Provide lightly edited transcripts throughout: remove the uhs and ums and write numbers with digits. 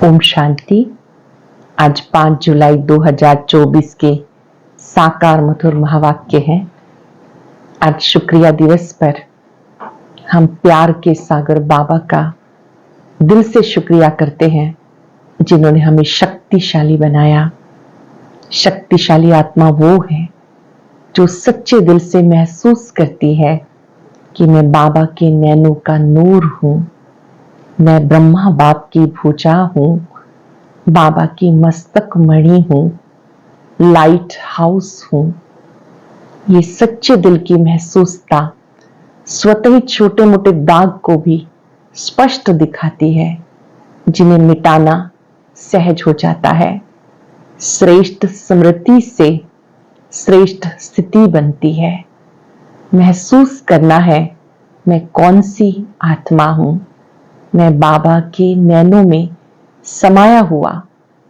ओम शांति। आज 5 जुलाई 2024 के साकार मधुर महावाक्य हैं। आज शुक्रिया दिवस पर हम प्यार के सागर बाबा का दिल से शुक्रिया करते हैं, जिन्होंने हमें शक्तिशाली बनाया। शक्तिशाली आत्मा वो है जो सच्चे दिल से महसूस करती है कि मैं बाबा के नैनों का नूर हूं, मैं ब्रह्मा बाप की भुजा हूं, बाबा की मस्तक मणि हूं, लाइट हाउस हूं। ये सच्चे दिल की महसूसता स्वतः ही छोटे मोटे दाग को भी स्पष्ट दिखाती है, जिन्हें मिटाना सहज हो जाता है। श्रेष्ठ स्मृति से श्रेष्ठ स्थिति बनती है। महसूस करना है मैं कौन सी आत्मा हूं। मैं बाबा के नैनों में समाया हुआ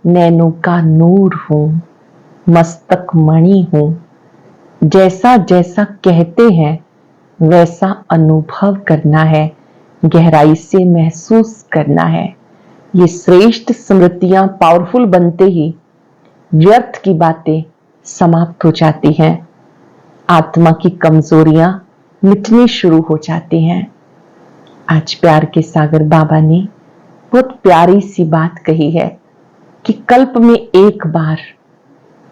नैनों का नूर हूं, मस्तक मणि हूं। जैसा जैसा कहते हैं वैसा अनुभव करना है, गहराई से महसूस करना है। ये श्रेष्ठ स्मृतियां पावरफुल बनते ही व्यर्थ की बातें समाप्त हो जाती हैं। आत्मा की कमजोरियां मिटनी शुरू हो जाती हैं। आज प्यार के सागर बाबा ने बहुत प्यारी सी बात कही है कि कल्प में एक बार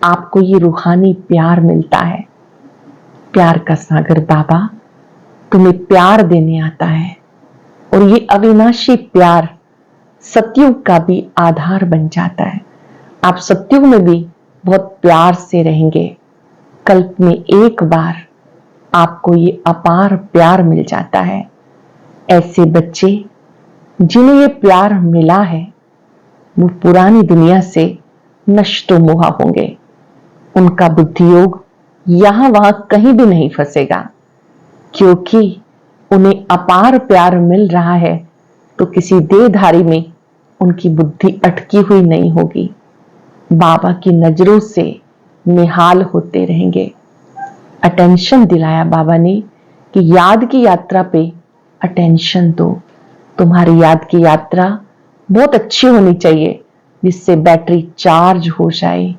आपको ये रूहानी प्यार मिलता है। प्यार का सागर बाबा तुम्हें प्यार देने आता है, और ये अविनाशी प्यार सतयुग का भी आधार बन जाता है। आप सतयुग में भी बहुत प्यार से रहेंगे। कल्प में एक बार आपको ये अपार प्यार मिल जाता है। ऐसे बच्चे जिन्हें ये प्यार मिला है वो पुरानी दुनिया से नष्टो मोहा होंगे। उनका बुद्धि योग यहां वहां कहीं भी नहीं फंसेगा, क्योंकि उन्हें अपार प्यार मिल रहा है। तो किसी देहधारी में उनकी बुद्धि अटकी हुई नहीं होगी। बाबा की नजरों से निहाल होते रहेंगे। अटेंशन दिलाया बाबा ने कि याद की यात्रा पे अटेंशन दो। तुम्हारी याद की यात्रा बहुत अच्छी होनी चाहिए, जिससे बैटरी चार्ज हो जाए,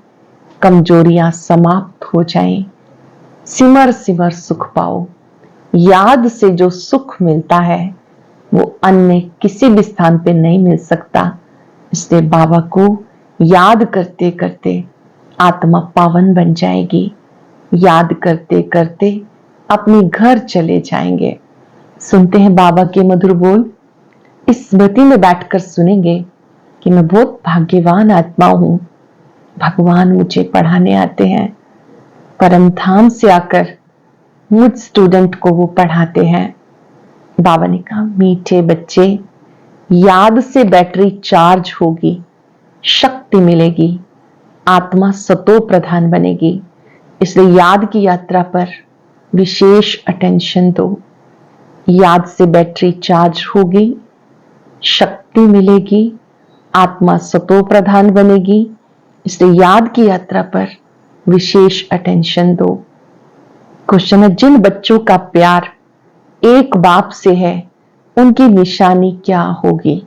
कमजोरियां समाप्त हो जाएं, सिमर सिमर सुख पाओ। याद से जो सुख मिलता है वो अन्य किसी भी स्थान पे नहीं मिल सकता। इसलिए बाबा को याद करते करते आत्मा पावन बन जाएगी। याद करते करते अपने घर चले जाएंगे। सुनते हैं बाबा के मधुर बोल। इस स्मृति में बैठकर सुनेंगे कि मैं बहुत भाग्यवान आत्मा हूं। भगवान मुझे पढ़ाने आते हैं। परम धाम से आकर मुझ स्टूडेंट को वो पढ़ाते हैं। बाबा ने कहा, मीठे बच्चे, याद से बैटरी चार्ज होगी, शक्ति मिलेगी, आत्मा सतो प्रधान बनेगी। इसलिए याद की यात्रा पर विशेष अटेंशन दो। याद से बैटरी चार्ज होगी, शक्ति मिलेगी, आत्मा सतो प्रधान बनेगी। इसलिए याद की यात्रा पर विशेष अटेंशन दो। क्वेश्चन है, जिन बच्चों का प्यार एक बाप से है उनकी निशानी क्या होगी?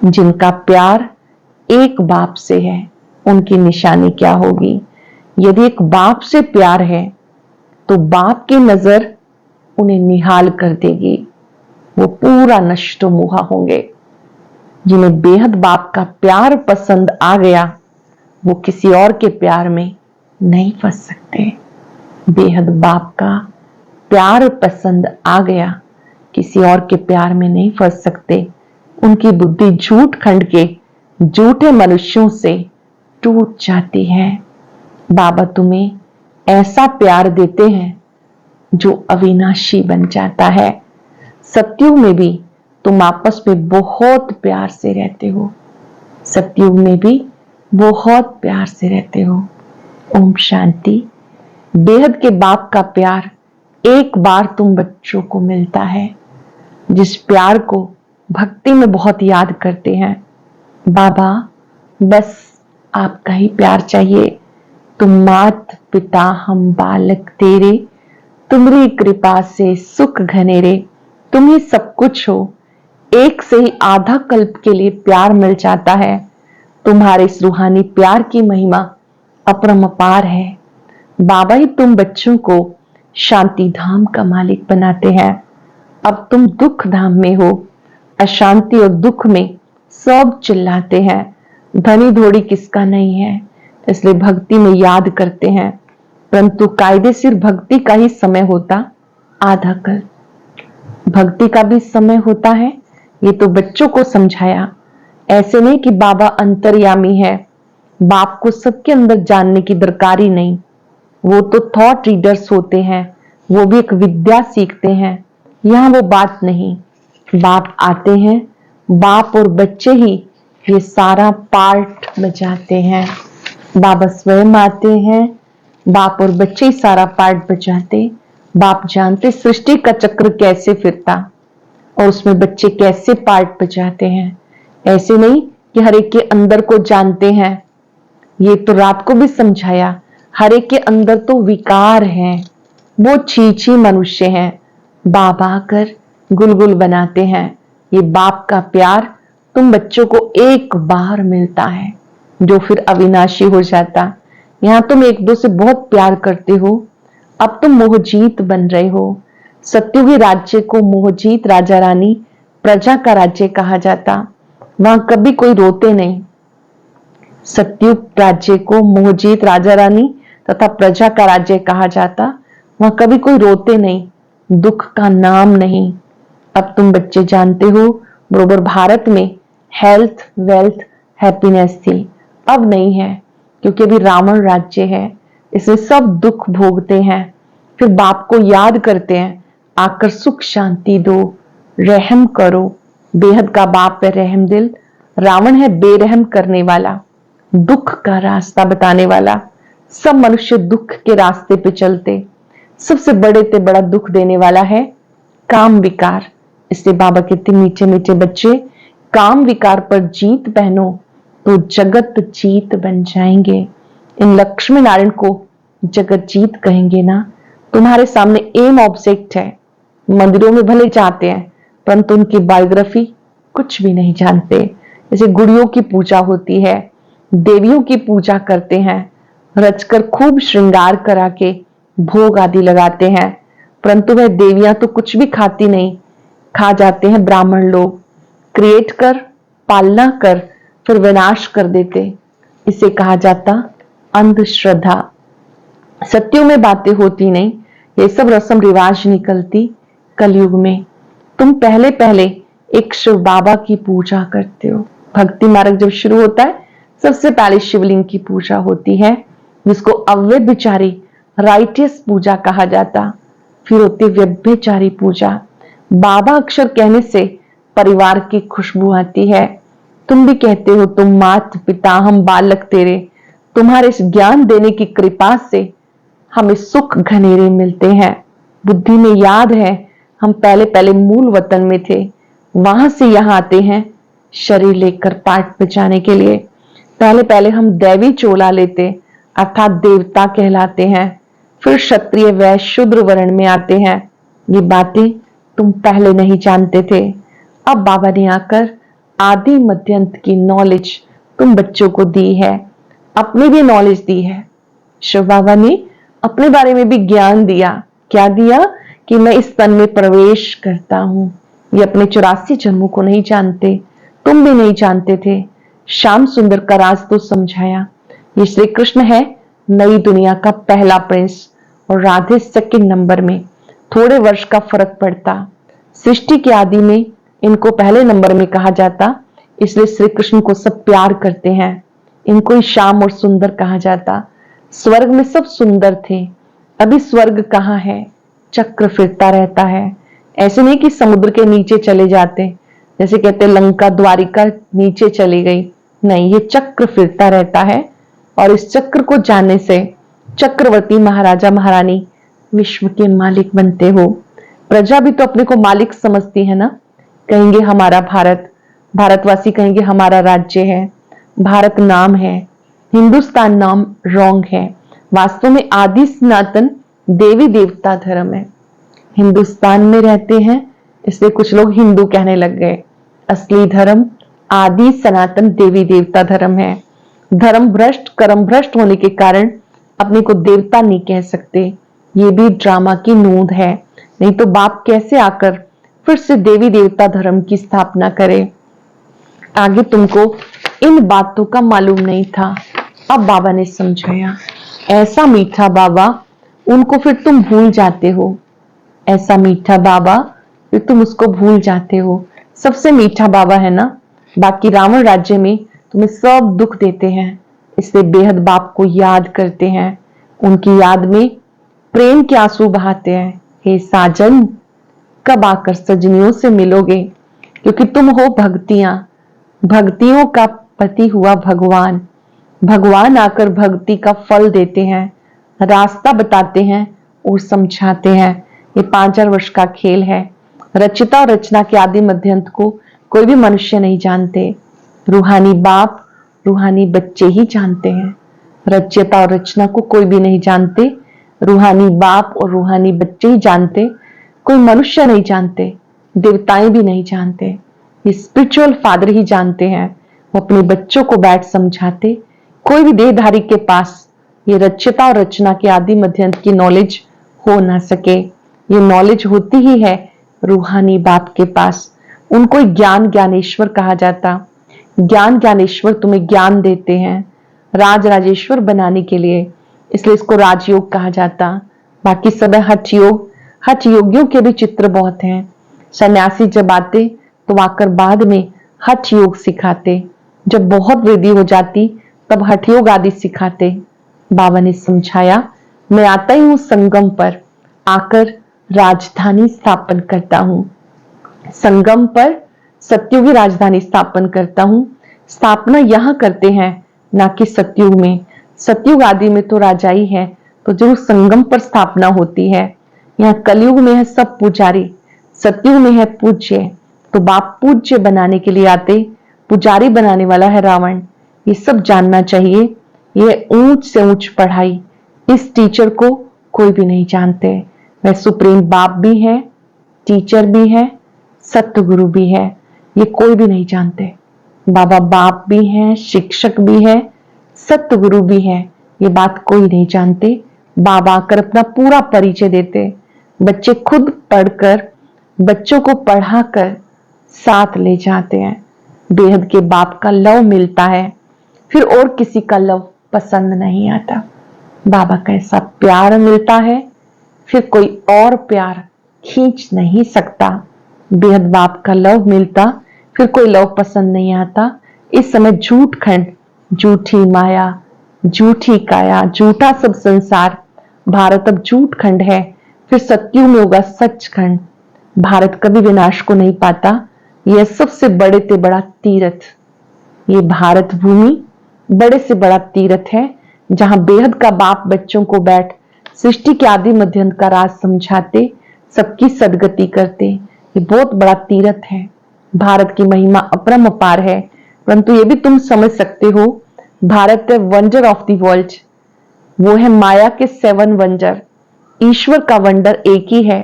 जिनका प्यार एक बाप से है उनकी निशानी क्या होगी? यदि एक बाप से प्यार है तो बाप की नजर उन्हें निहाल कर देगी। वो पूरा नष्टो मोहा होंगे। जिन्हें बेहद बाप का प्यार पसंद आ गया वो किसी और के प्यार में नहीं फंस सकते। बेहद बाप का प्यार पसंद आ गया, किसी और के प्यार में नहीं फंस सकते। उनकी बुद्धि झूठ खंड के झूठे मनुष्यों से टूट जाती है। बाबा तुम्हें ऐसा प्यार देते हैं जो अविनाशी बन जाता है। सतयुग में भी तुम आपस में बहुत प्यार से रहते हो। सतयुग में भी बहुत प्यार से रहते हो। ओम शांति। बेहद के बाप का प्यार एक बार तुम बच्चों को मिलता है, जिस प्यार को भक्ति में बहुत याद करते हैं। बाबा, बस आपका ही प्यार चाहिए। तुम मात पिता हम बालक तेरे, तुम्हारी कृपा से सुख घनेरे। तुम ही सब कुछ हो, एक से ही आधा कल्प के लिए प्यार मिल जाता है। तुम्हारे इस रूहानी प्यार की महिमा अपरंपार है। बाबा ही तुम बच्चों को शांति धाम का मालिक बनाते हैं। अब तुम दुख धाम में हो। अशांति और दुख में सब चिल्लाते हैं, धनी धोड़ी किसका नहीं है, इसलिए भक्ति में याद करते हैं। परंतु कायदेशीर भक्ति का ही समय होता आधा कल। भक्ति का भी समय होता है, ये तो बच्चों को समझाया। ऐसे नहीं कि बाबा अंतर्यामी है, बाप को सबके अंदर जानने की दरकार ही नहीं। वो तो थॉट रीडर्स होते हैं, वो भी एक विद्या सीखते हैं। यहाँ वो बात नहीं। बाप आते हैं, बाप और बच्चे ही ये सारा पार्ट बजाते हैं। बाबा स्वयं आते हैं, बाप और बच्चे ही सारा पार्ट बजाते। बाप जानते सृष्टि का चक्र कैसे फिरता और उसमें बच्चे कैसे पार्ट बजाते हैं। ऐसे नहीं कि हर एक के अंदर को जानते हैं। ये तो रात को भी समझाया, हर एक के अंदर तो विकार है, वो छी मनुष्य हैं। बाबा आकर गुलगुल बनाते हैं। ये बाप का प्यार तुम बच्चों को एक बार मिलता है, जो फिर अविनाशी हो जाता। यहाँ तुम एक दो से बहुत प्यार करते हो, अब तुम मोहजीत बन रहे हो। सत्युगी राज्य को मोहजीत राजा रानी प्रजा का राज्य कहा जाता। वहां कभी कोई रोते नहीं। सत्युग राज्य को मोहजीत राजा रानी तथा प्रजा का राज्य कहा जाता। वहां कभी कोई रोते नहीं, दुख का नाम नहीं। अब तुम बच्चे जानते हो, बरोबर भारत में हेल्थ वेल्थ हैप्पीनेस थी, अब नहीं है, क्योंकि अभी रावण राज्य है। इसमें सब दुख भोगते हैं, फिर बाप को याद करते हैं, आकर सुख शांति दो, रहम करो। बेहद का बाप है रहम दिल। रावण है बेरहम करने वाला, दुख का रास्ता बताने वाला। सब मनुष्य दुख के रास्ते पे चलते, सबसे बड़े ते बड़ा दुख देने वाला है काम विकार। इसलिए बाबा कहते मीठे मीठे बच्चे, काम विकार पर जीत पहनो तो जगत जीत बन जाएंगे। इन लक्ष्मी नारायण को जगत जीत कहेंगे ना। तुम्हारे सामने एम ऑब्जेक्ट है, मंदिरों में भले जाते हैं परंतु उनकी बायोग्राफी कुछ भी नहीं जानते। जैसे गुड़ियों की पूजा होती है, देवियों की पूजा करते हैं, रचकर खूब श्रृंगार करा के भोग आदि लगाते हैं, परंतु वह देवियां तो कुछ भी खाती नहीं, खा जाते हैं ब्राह्मण लोग। क्रिएट कर, पालना कर, फिर विनाश कर देते। इसे कहा जाता अंधश्रद्धा। सत्यों में बातें होती नहीं, ये सब रस्म रिवाज निकलती कलयुग में। तुम पहले पहले एक शिव बाबा की पूजा करते हो। भक्ति मार्ग जब शुरू होता है, सबसे पहले शिवलिंग की पूजा होती है, जिसको अव्यभिचारी राइटियस पूजा कहा जाता। फिर होती व्यभिचारी पूजा। बाबा अक्षर कहने से परिवार की खुशबू आती है। तुम भी कहते हो तुम मात पिता, हम बालक तेरे। तुम्हारे इस ज्ञान देने की कृपा से हमें सुख घनेरे मिलते हैं। बुद्धि में याद है, हम पहले पहले मूल वतन में थे, वहां से यहां आते हैं शरीर लेकर पाठ बचाने के लिए। पहले पहले हम दैवी चोला लेते, अर्थात देवता कहलाते हैं, फिर क्षत्रिय वैश्य शूद्र वर्ण में आते हैं। ये बातें तुम पहले नहीं जानते थे। अब बाबा ने आकर आदि मध्यंत की नॉलेज तुम बच्चों को दी है, अपनी भी नॉलेज दी है। शिव बाबा ने अपने बारे में भी ज्ञान दिया। क्या दिया? कि मैं इस तन में प्रवेश करता हूं। ये अपने 84 जन्मों को नहीं जानते, तुम भी नहीं जानते थे। श्याम सुंदर का राज तो समझाया। ये श्री कृष्ण है नई दुनिया का पहला प्रिंस और राधे सेकंड नंबर में, थोड़े वर्ष का फर्क पड़ता। सृष्टि के आदि में इनको पहले नंबर में कहा जाता, इसलिए श्री कृष्ण को सब प्यार करते हैं। इनको ही श्याम और सुंदर कहा जाता। स्वर्ग में सब सुंदर थे, अभी स्वर्ग कहाँ है? चक्र फिरता रहता है। ऐसे नहीं कि समुद्र के नीचे चले जाते, जैसे कहते लंका द्वारिका नीचे चली गई, नहीं, ये चक्र फिरता रहता है। और इस चक्र को जानने से चक्रवर्ती महाराजा महारानी विश्व के मालिक बनते हो। प्रजा भी तो अपने को मालिक समझती है ना। कहेंगे हमारा भारत, भारतवासी कहेंगे हमारा राज्य है, भारत नाम है, हिंदुस्तान नाम रॉन्ग है। वास्तव में आदि सनातन देवी देवता धर्म है। हिंदुस्तान में रहते हैं इसलिए कुछ लोग हिंदू कहने लग गए, असली धर्म आदि सनातन देवी देवता धर्म है। धर्म भ्रष्ट कर्म भ्रष्ट होने के कारण अपने को देवता नहीं कह सकते। ये भी ड्रामा की नूंद है, नहीं तो बाप कैसे आकर फिर से देवी देवता धर्म की स्थापना करे। आगे तुमको इन बातों का मालूम नहीं था, अब बाबा ने समझाया। ऐसा मीठा बाबा, उनको फिर तुम भूल जाते हो। ऐसा मीठा बाबा, फिर तुम उसको भूल जाते हो। सबसे मीठा बाबा है ना, बाकी रावण राज्य में तुम्हें सब दुख देते हैं, इसलिए बेहद बाप को याद करते हैं। उनकी याद में प्रेम के आंसू बहाते हैं। हे साजन, कब आकर सजनियों से मिलोगे, क्योंकि तुम हो भक्तियां, भक्तियों का पति हुआ भगवान। भगवान आकर भक्ति का फल देते हैं, रास्ता बताते हैं और समझाते हैं। ये 5000 वर्ष का खेल है। रचिता और रचना के आदि मध्यंत को कोई भी मनुष्य नहीं जानते, रूहानी बाप रूहानी बच्चे ही जानते हैं। रचयिता और रचना को कोई भी नहीं जानते, रूहानी बाप और रूहानी बच्चे ही जानते। कोई मनुष्य नहीं जानते, देवताएं भी नहीं जानते, ये स्पिरिचुअल फादर ही जानते हैं। वो अपने बच्चों को बैठ समझाते। कोई भी देहधारी के पास ये रचयिता और रचना के आदि मध्यंत की नॉलेज हो ना सके। ये नॉलेज होती ही है रूहानी बाप के पास। उनको ज्ञान ज्ञानेश्वर कहा जाता। ज्ञान ज्ञानेश्वर तुम्हें ज्ञान देते हैं राज राजेश्वर बनाने के लिए, इसलिए इसको राजयोग कहा जाता। बाकी सब है हठ योग। हठ योगियों के भी चित्र बहुत हैं। सन्यासी जब आते तो आकर बाद में हठ योग सिखाते, जब बहुत वृद्धि हो जाती तब हठ योग आदि सिखाते। बाबा ने समझाया, मैं आता ही हूं संगम पर, आकर राजधानी स्थापन करता हूं। संगम पर सत्युगी राजधानी स्थापन करता हूं। स्थापना यहां करते हैं, ना कि सतयुग में। सतयुग आदि में तो राजाई है, तो जरूर संगम पर स्थापना होती है। यहाँ कलयुग में है सब पुजारी, सतयुग में है पूज्य। तो बाप पूज्य बनाने के लिए आते, पुजारी बनाने वाला है रावण। ये सब जानना चाहिए। ये ऊंच से ऊंच पढ़ाई, इस टीचर को कोई भी नहीं जानते। वह सुप्रीम बाप भी है, टीचर भी है, सत्य गुरु भी है, ये कोई भी नहीं जानते। बाबा बाप भी है, शिक्षक भी है, सत्य गुरु भी है, ये बात कोई नहीं जानते। बाबा आकर अपना पूरा परिचय देते। बच्चे खुद पढ़कर बच्चों को पढ़ाकर साथ ले जाते हैं। बेहद के बाप का लव मिलता है, फिर और किसी का लव पसंद नहीं आता। बाबा का ऐसा प्यार मिलता है, फिर कोई और प्यार खींच नहीं सकता। बेहद बाप का लव मिलता, फिर कोई लव पसंद नहीं आता। इस समय झूठ खंड, झूठी माया, झूठी काया, झूठा सब संसार। भारत अब झूठ खंड है, फिर सत्युग में होगा सचखंड। भारत कभी विनाश को नहीं पाता। यह सबसे बड़े से बड़ा तीर्थ, ये भारत भूमि बड़े से बड़ा तीर्थ है, जहां बेहद का बाप बच्चों को बैठ सृष्टि के आदि मध्यंत का राज समझाते, सबकी सदगति करते। ये बहुत बड़ा तीर्थ है। भारत की महिमा अपरम अपार है, परंतु ये भी तुम समझ सकते हो, भारत है वंडर ऑफ द वर्ल्ड। वो है माया के 7 वंडर। ईश्वर का वंडर एक ही है,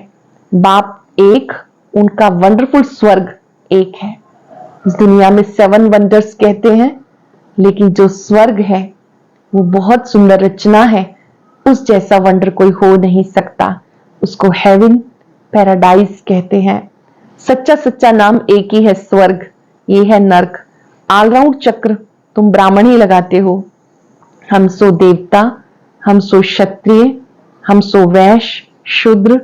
बाप एक, उनका वंडरफुल स्वर्ग एक है। इस दुनिया में 7 वंडर्स कहते हैं, लेकिन जो स्वर्ग है वो बहुत सुंदर रचना है। उस जैसा वंडर कोई हो नहीं सकता। उसको हेवन पैराडाइज कहते हैं। सच्चा सच्चा नाम एक ही है, स्वर्ग, ये है नर्क। ऑलराउंड चक्र तुम ब्राह्मण ही लगाते हो। हम सो देवता, हम सो क्षत्रिय, हम सो वैश्य शूद्र।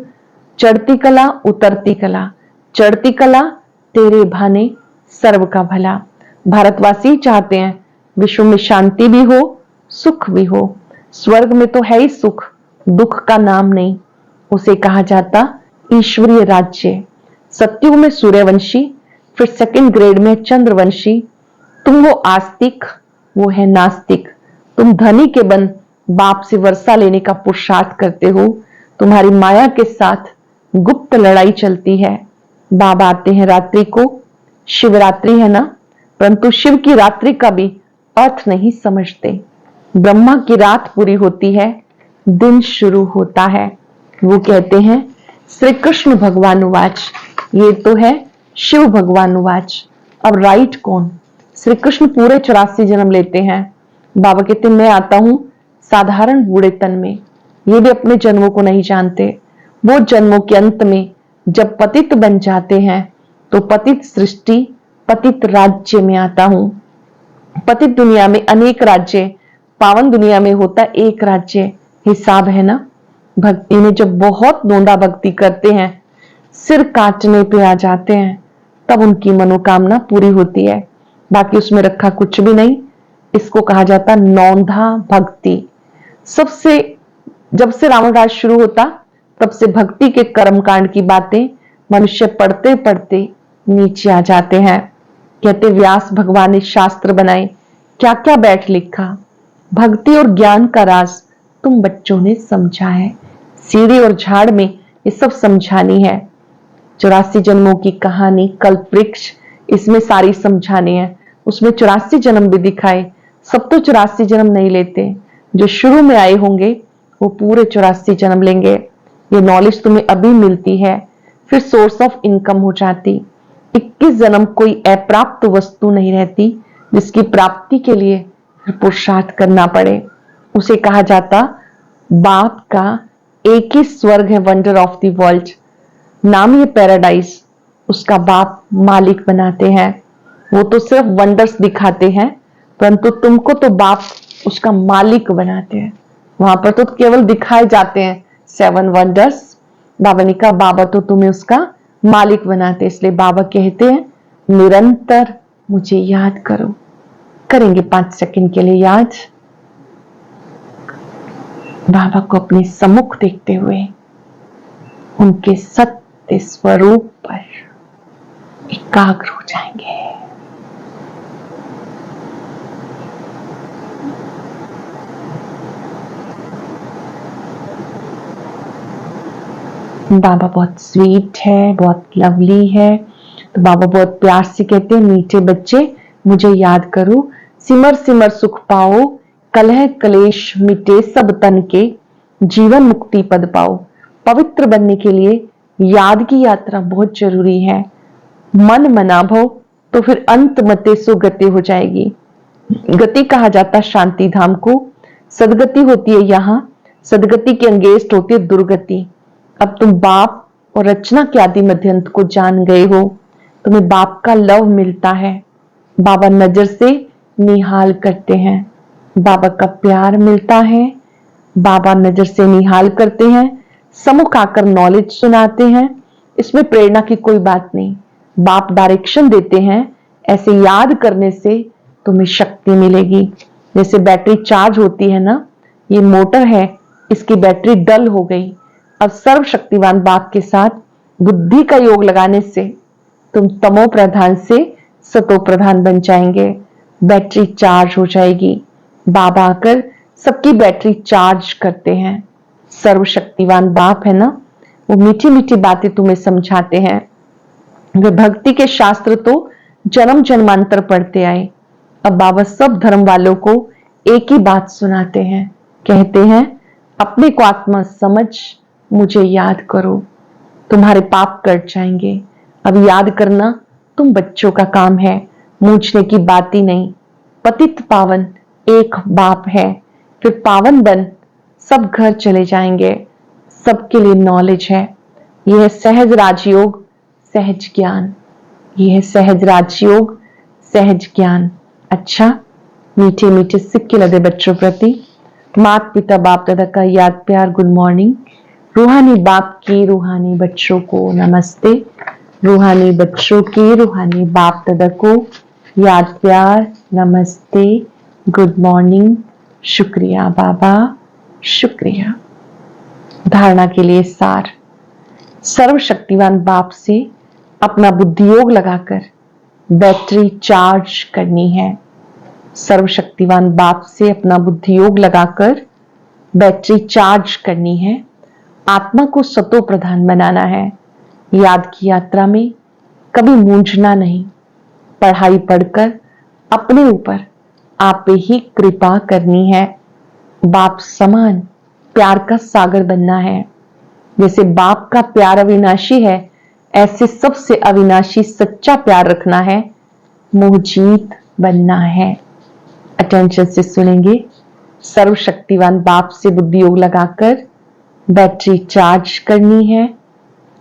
चढ़ती कला उतरती कला, चढ़ती कला तेरे भाने सर्व का भला। भारतवासी चाहते हैं विश्व में शांति भी हो, सुख भी हो। स्वर्ग में तो है ही सुख, दुख का नाम नहीं। उसे कहा जाता ईश्वरीय राज्य। सत्युग में सूर्यवंशी, फिर सेकंड ग्रेड में चंद्रवंशी। तुम हो आस्तिक, वो है नास्तिक। तुम धनी के बन बाप से वर्षा लेने का पुरुषार्थ करते हो। तुम्हारी माया के साथ गुप्त लड़ाई चलती है। बाबा आते हैं रात्रि को, शिवरात्रि है ना, परंतु शिव की रात्रि का भी अर्थ नहीं समझते। ब्रह्मा की रात पूरी होती है, दिन शुरू होता है। वो कहते हैं श्री कृष्ण भगवान उवाच, ये तो है शिव भगवान उवाच। अब राइट कौन? श्री कृष्ण पूरे 84 जन्म लेते हैं। बाबा कहते मैं आता हूं साधारण बूढ़े तन में। ये भी अपने जन्मों को नहीं जानते। वो जन्मों के अंत में जब पतित बन जाते हैं तो पतित सृष्टि, पतित राज्य में आता हूं। पतित दुनिया में अनेक राज्य, पावन दुनिया में होता एक राज्य। हिसाब है ना। भक्ति में जब बहुत नोंदा भक्ति करते हैं, सिर काटने पे आ जाते हैं, तब उनकी मनोकामना पूरी होती है। बाकी उसमें रखा कुछ भी नहीं। इसको कहा जाता नौंधा भक्ति। सबसे जब से रावण राज शुरू होता तब से भक्ति के कर्मकांड की बातें मनुष्य पढ़ते पढ़ते नीचे आ जाते हैं। कहते व्यास भगवान ने शास्त्र बनाए, क्या क्या बैठ लिखा। भक्ति और ज्ञान का राज तुम बच्चों ने समझा है। सीढ़ी और झाड़ में ये सब समझानी है। 84 जन्मों की कहानी कल्प वृक्ष, इसमें सारी समझानी है। उसमें 84 जन्म भी दिखाए। सब तो 84 जन्म नहीं लेते, जो शुरू में आए होंगे वो पूरे 84 जन्म लेंगे। ये नॉलेज तुम्हें अभी मिलती है, फिर सोर्स ऑफ इनकम हो जाती। 21 जन्म कोई अप्राप्त वस्तु नहीं रहती जिसकी प्राप्ति के लिए पुरुषार्थ करना पड़े। उसे कहा जाता बाप का एक ही स्वर्ग है, वंडर ऑफ द वर्ल्ड। नाम ये पैराडाइज, उसका बाप मालिक बनाते हैं। वो तो सिर्फ वंडर्स दिखाते हैं, परंतु तुमको तो बाप उसका मालिक बनाते हैं। वहां पर तो केवल दिखाए जाते हैं 7 वंडर्स। बाबा ने कहा बाबा तो तुम्हें उसका मालिक बनाते। इसलिए बाबा कहते हैं निरंतर मुझे याद करो। करेंगे 5 सेकंड के लिए याद। बाबा को अपने सम्मुख देखते हुए उनके सत्य स्वरूप पर एकाग्र हो जाएंगे। बाबा बहुत स्वीट है, बहुत लवली है। तो बाबा बहुत प्यार से कहते हैं मीठे बच्चे मुझे याद करो, सिमर सिमर सुख पाओ, कलह कलेश मिटे सब तन के, जीवन मुक्ति पद पाओ। पवित्र बनने के लिए याद की यात्रा बहुत जरूरी है। मन मना भव तो फिर अंत मते सुगति हो जाएगी। गति कहा जाता शांति धाम को। सदगति होती है यहाँ। सदगति के अंगेस्ट होती है दुर्गति। अब तुम बाप और रचना के आदि मध्यंत को जान गए हो। तुम्हें बाप का लव मिलता है। बाबा नजर से निहाल करते हैं। बाबा का प्यार मिलता है। बाबा नजर से निहाल करते हैं, सम्मुख आकर नॉलेज सुनाते हैं। इसमें प्रेरणा की कोई बात नहीं। बाप डायरेक्शन देते हैं। ऐसे याद करने से तुम्हें शक्ति मिलेगी। जैसे बैटरी चार्ज होती है ना, ये मोटर है, इसकी बैटरी डल हो गई। अब सर्वशक्तिवान बाप के साथ बुद्धि का योग लगाने से तुम तमो प्रधान से सतो प्रधान बन जाएंगे। बैटरी चार्ज हो जाएगी। बाबा आकर सबकी बैटरी चार्ज करते हैं। सर्वशक्तिवान बाप है ना, वो मीठी मीठी बातें तुम्हें समझाते हैं। वे भक्ति के शास्त्र तो जन्म जन्मांतर पढ़ते आए। अब बाबा सब धर्म वालों को एक ही बात सुनाते हैं। कहते हैं अपने को आत्मा समझ मुझे याद करो, तुम्हारे पाप कट जाएंगे। अब याद करना तुम बच्चों का काम है, मूंझने की बात ही नहीं। पतित पावन एक बाप है, फिर पावन बन सब घर चले जाएंगे। सबके लिए नॉलेज है। यह है सहज राजयोग, सहज ज्ञान। यह है सहज राजयोग, सहज ज्ञान। अच्छा, मीठे मीठे सिक्के लदे बच्चों प्रति माता पिता बाप दादा का याद प्यार गुड मॉर्निंग। रूहानी बाप की रूहानी बच्चों को नमस्ते। रूहानी बच्चों की रूहानी बाप दादा को याद प्यार नमस्ते गुड मॉर्निंग। शुक्रिया बाबा, शुक्रिया। धारणा के लिए सार। सर्वशक्तिवान बाप से अपना बुद्धि योग लगाकर बैटरी चार्ज करनी है। सर्वशक्तिवान बाप से अपना बुद्धि योग लगाकर बैटरी चार्ज करनी है। आत्मा को सतो प्रधान बनाना है। याद की यात्रा में कभी मूंझना नहीं। पढ़ाई पढ़कर अपने ऊपर आप पे ही कृपा करनी है। बाप समान प्यार का सागर बनना है। जैसे बाप का प्यार अविनाशी है, ऐसे सबसे अविनाशी सच्चा प्यार रखना है। मोहजीत बनना है। अटेंशन से सुनेंगे। सर्वशक्तिवान बाप से बुद्धि योग लगाकर बैटरी चार्ज करनी है।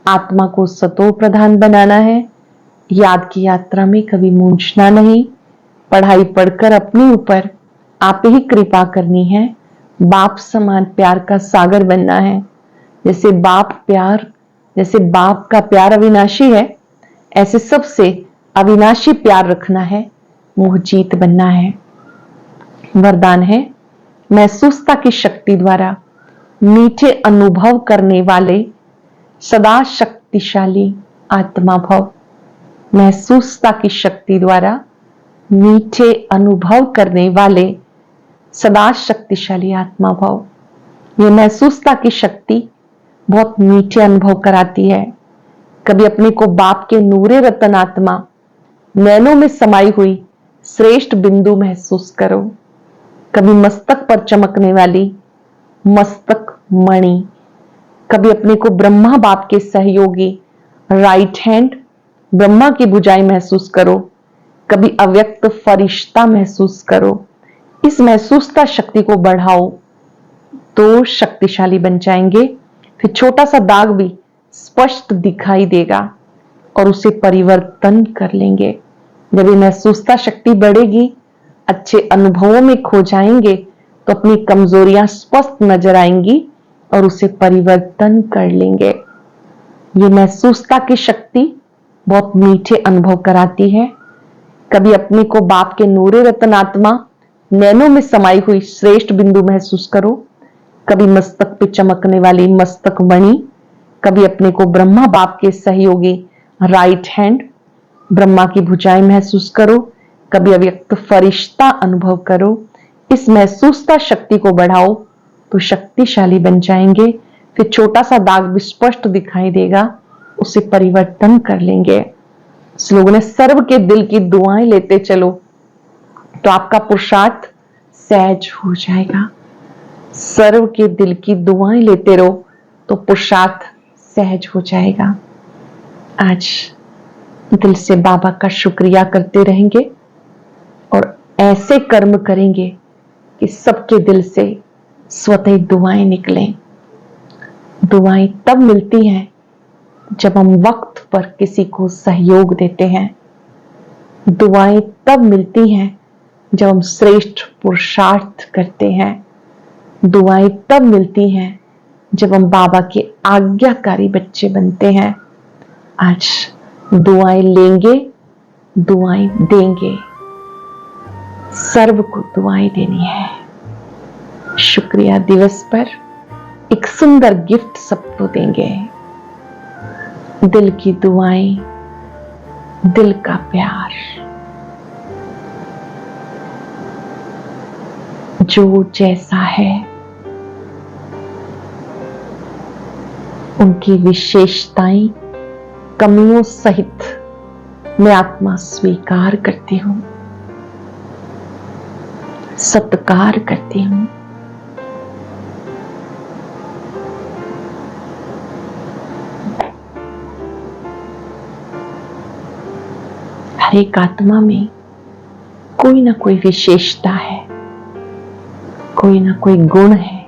आत्मा को सतो प्रधान बनाना है। याद की यात्रा में कभी मूंझना नहीं। पढ़ाई पढ़कर अपने ऊपर आप ही कृपा करनी है। बाप समान प्यार का सागर बनना है। जैसे बाप का प्यार अविनाशी है, ऐसे सबसे अविनाशी प्यार रखना है। मोहजीत बनना है। वरदान है, महसूसता की शक्ति द्वारा मीठे अनुभव करने वाले सदा शक्तिशाली आत्मा भव। महसूसता की शक्ति द्वारा मीठे अनुभव करने वाले सदा शक्तिशाली आत्मा भव। ये महसूसता की शक्ति बहुत मीठे अनुभव कराती है। कभी अपने को बाप के नूरे रतन आत्मा नैनों में समाई हुई श्रेष्ठ बिंदु महसूस करो। कभी मस्तक पर चमकने वाली मस्तक मणि, कभी अपने को ब्रह्मा बाप के सहयोगी राइट हैंड ब्रह्मा की भुजाएं महसूस करो। कभी अव्यक्त फरिश्ता महसूस करो। इस महसूसता शक्ति को बढ़ाओ तो शक्तिशाली बन जाएंगे। फिर छोटा सा दाग भी स्पष्ट दिखाई देगा और उसे परिवर्तन कर लेंगे। जब ये महसूसता शक्ति बढ़ेगी, अच्छे अनुभवों में खो जाएंगे तो अपनी कमजोरियां स्पष्ट नजर आएंगी और उसे परिवर्तन कर लेंगे। ये महसूसता की शक्ति बहुत मीठे अनुभव कराती है। कभी अपने को बाप के नूरे रतन आत्मा नैनों में समाई हुई श्रेष्ठ बिंदु महसूस करो। कभी मस्तक पे चमकने वाली मस्तक मणि, कभी अपने को ब्रह्मा बाप के सहयोगी राइट हैंड ब्रह्मा की भुजाएं महसूस करो। कभी अव्यक्त फरिश्ता अनुभव करो। इस महसूसता शक्ति को बढ़ाओ तो शक्तिशाली बन जाएंगे। फिर छोटा सा दाग भी स्पष्ट दिखाई देगा, उसे परिवर्तन कर लेंगे। इस लोगों ने सर्व के दिल की दुआएं लेते चलो तो आपका पुरुषार्थ सहज हो जाएगा। सर्व के दिल की दुआएं लेते रहो तो पुरुषार्थ सहज हो जाएगा। आज दिल से बाबा का शुक्रिया करते रहेंगे और ऐसे कर्म करेंगे कि सबके दिल से स्वतः दुआएं निकलें। दुआएं तब मिलती हैं जब हम वक्त पर किसी को सहयोग देते हैं। दुआएं तब मिलती हैं जब हम श्रेष्ठ पुरुषार्थ करते हैं। दुआएं तब मिलती हैं जब हम बाबा के आज्ञाकारी बच्चे बनते हैं। आज दुआएं लेंगे, दुआएं देंगे। सर्व को दुआएं देनी है। शुक्रिया दिवस पर एक सुंदर गिफ्ट सबको देंगे। दिल की दुआएं, दिल का प्यार। जो जैसा है उनकी विशेषताएं कमियों सहित मैं आत्मा स्वीकार करती हूं, सत्कार करती हूं। हर एक आत्मा में कोई ना कोई विशेषता है, कोई ना कोई गुण है।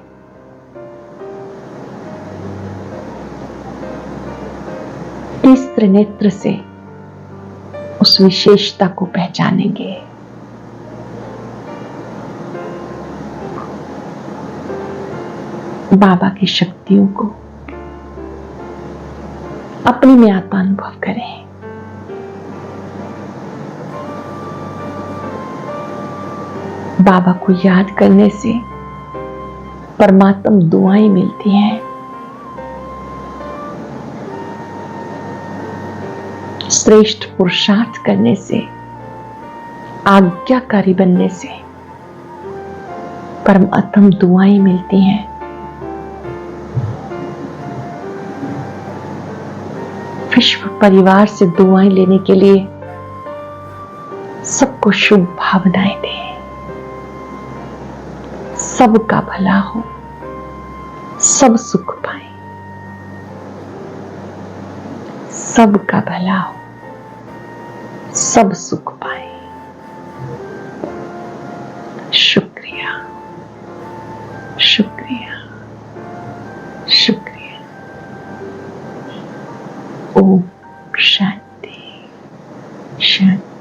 तीसरे नेत्र से उस विशेषता को पहचानेंगे। बाबा की शक्तियों को अपने में आत्मा अनुभव करें। बाबा को याद करने से परमात्म दुआएं मिलती हैं। श्रेष्ठ पुरुषार्थ करने से, आज्ञाकारी बनने से परमात्म दुआएं मिलती हैं। विश्व परिवार से दुआएं लेने के लिए सबको शुभ भावनाएं दें। सबका भला हो, सब सुख पाए। सबका भला हो, सब सुख पाए। शुक्रिया, शुक्रिया, शुक्रिया। ओम शांति, शांति।